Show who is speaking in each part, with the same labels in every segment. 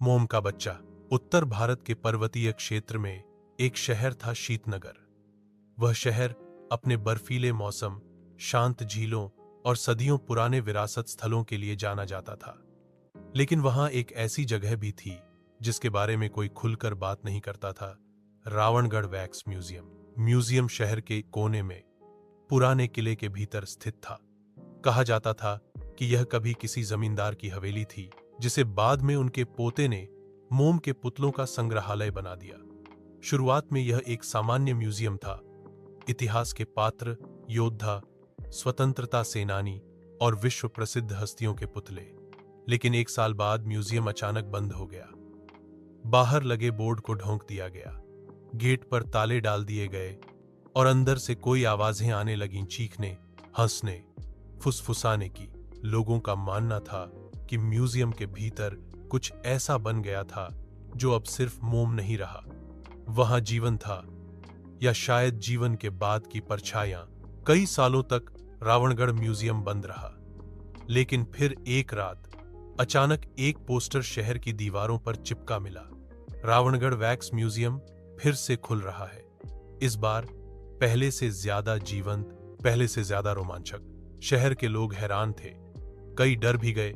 Speaker 1: मोम का बच्चा। उत्तर भारत के पर्वतीय क्षेत्र में एक शहर था, शीतनगर। वह शहर अपने बर्फीले मौसम, शांत झीलों और सदियों पुराने विरासत स्थलों के लिए जाना जाता था। लेकिन वहां एक ऐसी जगह भी थी जिसके बारे में कोई खुलकर बात नहीं करता था। रावणगढ़ वैक्स म्यूजियम। म्यूजियम शहर के कोने में पुराने किले के भीतर स्थित था। कहा जाता था कि यह कभी किसी जमींदार की हवेली थी, जिसे बाद में उनके पोते ने मोम के पुतलों का संग्रहालय बना दिया। शुरुआत में यह एक सामान्य म्यूजियम था। इतिहास के पात्र, योद्धा, स्वतंत्रता सेनानी और विश्व प्रसिद्ध हस्तियों के पुतले। लेकिन एक साल बाद म्यूजियम अचानक बंद हो गया। बाहर लगे बोर्ड को ढोंक दिया गया, गेट पर ताले डाल दिए गए और अंदर से कोई आवाजें आने लगीं, चीखने, हंसने, फुसफुसाने की। लोगों का मानना था कि म्यूजियम के भीतर कुछ ऐसा बन गया था जो अब सिर्फ मोम नहीं रहा, वहां जीवन था, या शायद जीवन के बाद की परछाइयां। कई सालों तक रावणगढ़ म्यूजियम बंद रहा। लेकिन फिर एक रात अचानक एक पोस्टर शहर की दीवारों पर चिपका मिला। रावणगढ़ वैक्स म्यूजियम फिर से खुल रहा है। इस बार पहले से ज्यादा जीवंत, पहले से ज्यादा रोमांचक। शहर के लोग हैरान थे, कई डर भी गए।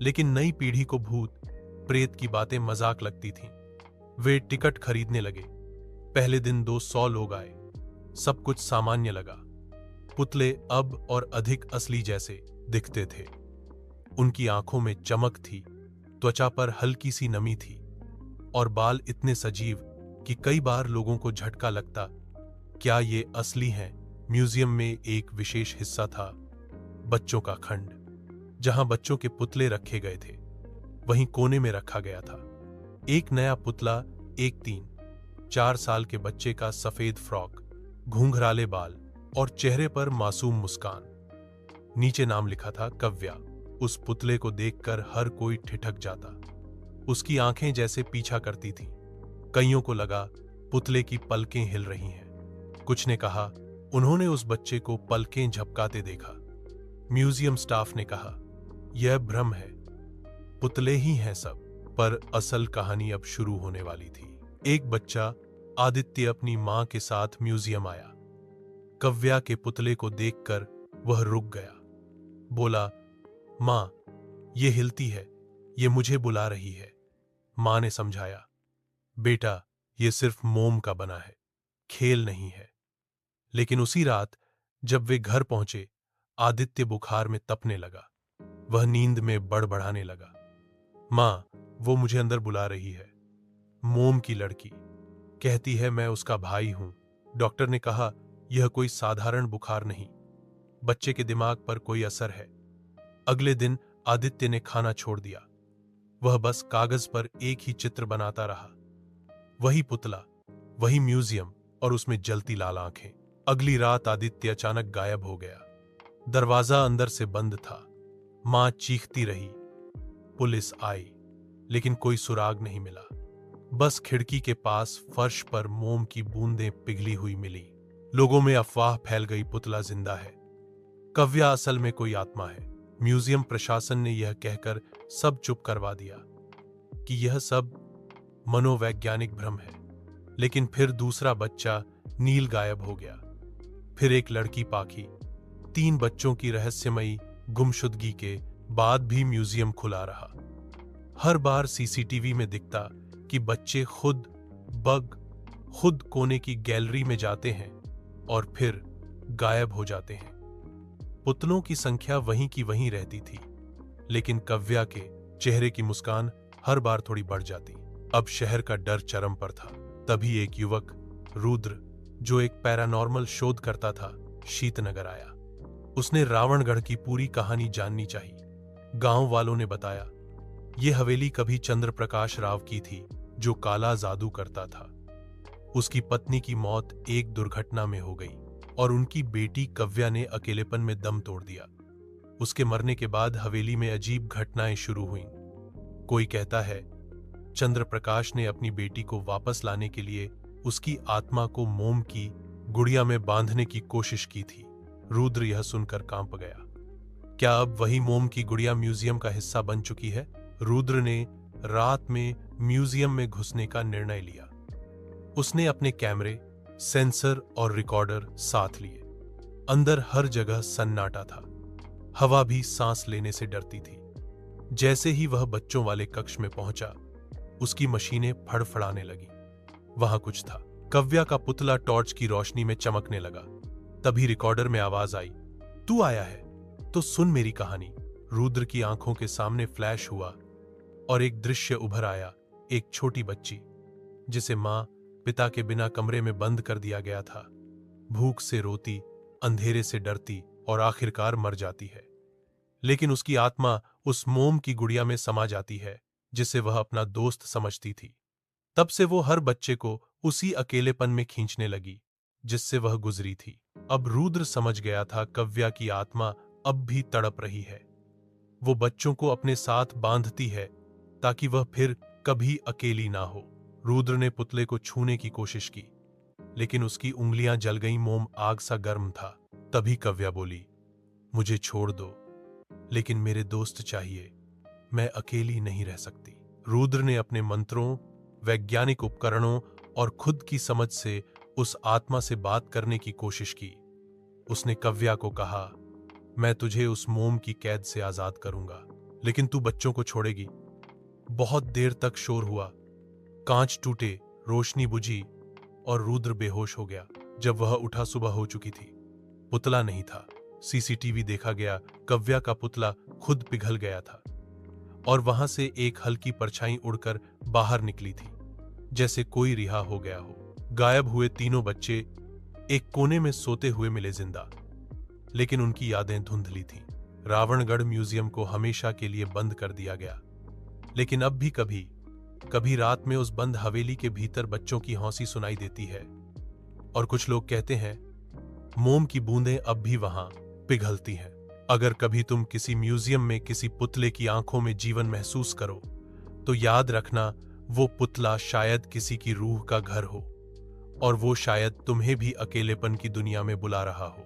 Speaker 1: लेकिन नई पीढ़ी को भूत प्रेत की बातें मजाक लगती थीं। वे टिकट खरीदने लगे। पहले दिन 200 लोग आए। सब कुछ सामान्य लगा। पुतले अब और अधिक असली जैसे दिखते थे। उनकी आंखों में चमक थी, त्वचा पर हल्की सी नमी थी और बाल इतने सजीव कि कई बार लोगों को झटका लगता, क्या ये असली हैं? म्यूजियम में एक विशेष हिस्सा था, बच्चों का खंड। जहां बच्चों के पुतले रखे गए थे, वहीं कोने में रखा गया था एक नया पुतला, एक 3-4 साल के बच्चे का सफेद फ्रॉक, घूंघराले बाल और चेहरे पर मासूम मुस्कान। नीचे नाम लिखा था, कव्या। उस पुतले को देखकर हर कोई ठिठक जाता। उसकी आंखें जैसे पीछा करती थीं। कईयों को लगा पुतले की पलकें हिल रही हैं। कुछ ने कहा उन्होंने उस बच्चे को पलकें झपकाते देखा। म्यूजियम स्टाफ ने कहा यह भ्रम है, पुतले ही हैं सब। पर असल कहानी अब शुरू होने वाली थी। एक बच्चा, आदित्य, अपनी मां के साथ म्यूजियम आया। कव्या के पुतले को देखकर वह रुक गया। बोला, मां, ये हिलती है, ये मुझे बुला रही है। मां ने समझाया, बेटा, ये सिर्फ मोम का बना है, खेल नहीं है। लेकिन उसी रात जब वे घर पहुंचे, आदित्य बुखार में तपने लगा। वह नींद में बड़बड़ाने लगा, मां, वो मुझे अंदर बुला रही है। मोम की लड़की कहती है मैं उसका भाई हूं। डॉक्टर ने कहा यह कोई साधारण बुखार नहीं, बच्चे के दिमाग पर कोई असर है। अगले दिन आदित्य ने खाना छोड़ दिया। वह बस कागज पर एक ही चित्र बनाता रहा, वही पुतला, वही म्यूजियम और उसमें जलती लाल आंखें। अगली रात आदित्य अचानक गायब हो गया। दरवाजा अंदर से बंद था। मां चीखती रही। पुलिस आई, लेकिन कोई सुराग नहीं मिला। बस खिड़की के पास फर्श पर मोम की बूंदें पिघली हुई मिली। लोगों में अफवाह फैल गई, पुतला जिंदा है, कव्या असल में कोई आत्मा है। म्यूजियम प्रशासन ने यह कहकर सब चुप करवा दिया कि यह सब मनोवैज्ञानिक भ्रम है। लेकिन फिर दूसरा बच्चा नील गायब हो गया। फिर एक लड़की पाखी। 3 बच्चों की रहस्यमयी गुमशुदगी के बाद भी म्यूजियम खुला रहा। हर बार सीसीटीवी में दिखता कि बच्चे खुद कोने की गैलरी में जाते हैं और फिर गायब हो जाते हैं। पुतलों की संख्या वहीं की वहीं रहती थी, लेकिन कव्या के चेहरे की मुस्कान हर बार थोड़ी बढ़ जाती। अब शहर का डर चरम पर था। तभी एक युवक, रुद्र, जो एक पैरानॉर्मल शोध करता था, शीतनगर आया। उसने रावणगढ़ की पूरी कहानी जाननी चाहिए। गांव वालों ने बताया यह हवेली कभी चंद्रप्रकाश राव की थी, जो काला जादू करता था। उसकी पत्नी की मौत एक दुर्घटना में हो गई और उनकी बेटी कव्या ने अकेलेपन में दम तोड़ दिया। उसके मरने के बाद हवेली में अजीब घटनाएं शुरू हुईं। कोई कहता है चंद्रप्रकाश ने अपनी बेटी को वापस लाने के लिए उसकी आत्मा को मोम की गुड़िया में बांधने की कोशिश की थी। रुद्र यह सुनकर कांप गया। क्या अब वही मोम की गुड़िया म्यूजियम का हिस्सा बन चुकी है? रुद्र ने रात में म्यूजियम में घुसने का निर्णय लिया। उसने अपने कैमरे, सेंसर और रिकॉर्डर साथ लिए। अंदर हर जगह सन्नाटा था। हवा भी सांस लेने से डरती थी। जैसे ही वह बच्चों वाले कक्ष में पहुंचा, उसकी मशीनें फड़फड़ाने लगी। वहां कुछ था। कव्या का पुतला टॉर्च की रोशनी में चमकने लगा। तभी रिकॉर्डर में आवाज आई, तू आया है तो सुन मेरी कहानी। रुद्र की आंखों के सामने फ्लैश हुआ और एक दृश्य उभर आया। एक छोटी बच्ची जिसे मां पिता के बिना कमरे में बंद कर दिया गया था, भूख से रोती, अंधेरे से डरती और आखिरकार मर जाती है। लेकिन उसकी आत्मा उस मोम की गुड़िया में समा जाती है जिसे वह अपना दोस्त समझती थी। तब से वो हर बच्चे को उसी अकेलेपन में खींचने लगी जिससे वह गुजरी थी। अब रुद्र समझ गया था, कव्या की आत्मा अब भी तड़प रही है। वो बच्चों को अपने साथ बांधती है ताकि वह फिर कभी अकेली ना हो। रुद्र ने पुतले को छूने की कोशिश की, लेकिन उसकी उंगलियां जल गईं। मोम आग सा गर्म था। तभी कव्या बोली, मुझे छोड़ दो, लेकिन मेरे दोस्त चाहिए, मैं अकेली नहीं रह सकती। रुद्र ने अपने मंत्रों, वैज्ञानिक उपकरणों और खुद की समझ से उस आत्मा से बात करने की कोशिश की। उसने कव्या को कहा, मैं तुझे उस मोम की कैद से आजाद करूंगा, लेकिन तू बच्चों को छोड़ेगी। बहुत देर तक शोर हुआ, कांच टूटे, रोशनी बुझी और रुद्र बेहोश हो गया। जब वह उठा, सुबह हो चुकी थी। पुतला नहीं था। सीसीटीवी देखा गया, कव्या का पुतला खुद पिघल गया था और वहां से एक हल्की परछाई उड़कर बाहर निकली थी, जैसे कोई रिहा हो गया हो। गायब हुए तीनों बच्चे एक कोने में सोते हुए मिले जिंदा, लेकिन उनकी यादें धुंधली थीं। रावणगढ़ म्यूजियम को हमेशा के लिए बंद कर दिया गया, लेकिन अब भी कभी कभी रात में उस बंद हवेली के भीतर बच्चों की हंसी सुनाई देती है। और कुछ लोग कहते हैं, मोम की बूंदें अब भी वहां पिघलती हैं। अगर कभी तुम किसी म्यूजियम में किसी पुतले की आंखों में जीवन महसूस करो, तो याद रखना, वो पुतला शायद किसी की रूह का घर हो और वो शायद तुम्हें भी अकेलेपन की दुनिया में बुला रहा हो।